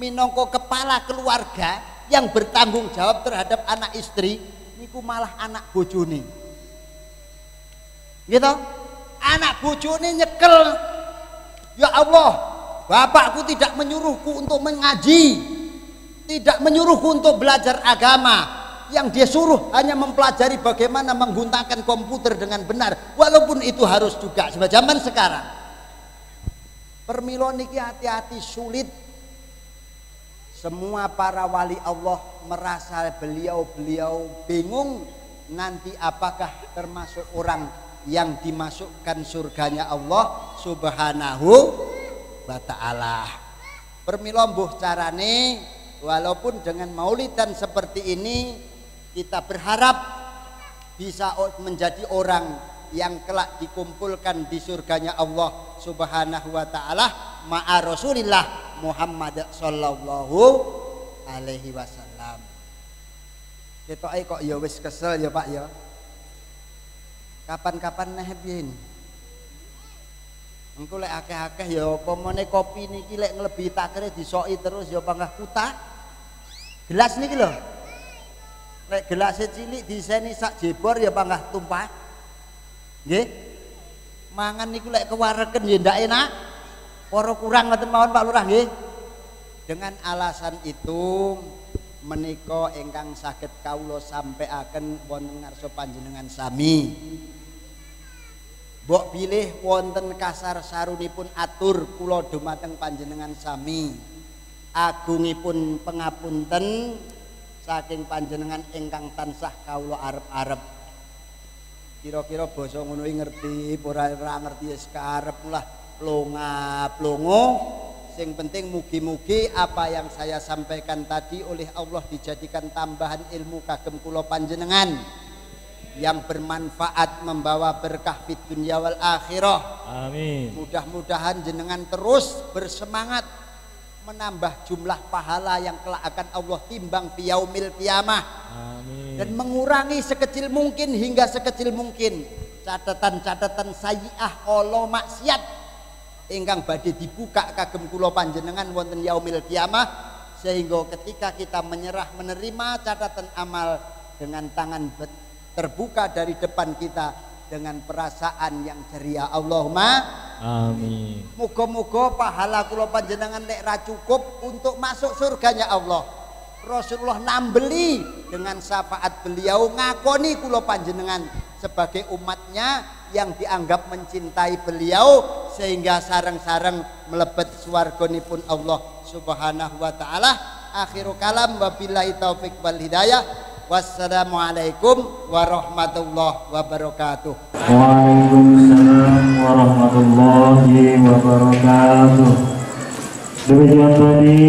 minangka kepala keluarga yang bertanggung jawab terhadap anak istri niku malah anak bojone. Gitu? Anak bojone nyekel. Ya Allah, bapakku tidak menyuruhku untuk mengaji, tidak menyuruhku untuk belajar agama. Yang dia suruh hanya mempelajari bagaimana menggunakan komputer dengan benar, walaupun itu harus juga sebab zaman sekarang. Permilo niki hati-hati sulit. Semua para wali Allah merasa beliau-beliau bingung nanti apakah termasuk orang yang dimasukkan surganya Allah Subhanahu wa ta'ala. Permilo mbuh carane walaupun dengan maulidan seperti ini kita berharap bisa menjadi orang yang kelak dikumpulkan di surganya Allah Subhanahu wa ta'ala ma'a Rasulillah Muhammad sallallahu alaihi wasallam. Ketoke kok ya wis kesel ya Pak ya. Kapan-kapan neh piye? Engko lek akeh-akeh ya pomone kopi niki lek nglebihi takere disoki terus ya panggah kutak. Gelas niki lho. Lek gelasé cilik diseni sak jebor ya panggah tumpah. Nggih. Mangan niku lek kewareken ya ndak enak. Para kurang ngoten mawon Pak Lurah nggih. Dengan alasan itu menika ingkang saged kawula sampaiaken wonten ngarsa panjenengan sami. Mbok bilih wonten kasar sarunipun atur kula dumateng panjenengan sami. Agungipun pangapunten saking panjenengan ingkang tansah kawula arep-arep. Kira-kira basa ngono ngerti, ora ngerti wis karep lah plonga-plongo. Sing penting mugi-mugi apa yang saya sampaikan tadi oleh Allah dijadikan tambahan ilmu kagem kula panjenengan yang bermanfaat membawa berkah fid dunya wal akhirah. Amin. Mudah-mudahan jenengan terus bersemangat menambah jumlah pahala yang kelak akan Allah timbang fi yaumil qiyamah. Amin. Dan mengurangi sekecil mungkin hingga sekecil mungkin catatan-catatan sayyi'ah Allah maksiat ingkang badhe dibuka kagem kula panjenengan wonten yaumil qiyamah, sehingga ketika kita menyerah menerima catatan amal dengan tangan terbuka dari depan kita dengan perasaan yang ceria. Allahumma amin. Muga-muga pahala kula panjenengan nek ra cukup untuk masuk surganya Allah. Rasulullah nambeli dengan syafaat beliau ngakoni kula panjenengan sebagai umatnya yang dianggap mencintai beliau sehingga sareng-sareng melebet swarganipun Allah Subhanahu wa taala. Akhiru kalam wabillahi taufik wal hidayah. Wassalamualaikum warahmatullahi wabarakatuh. Waalaikumsalam warahmatullahi wabarakatuh. Demikian tadi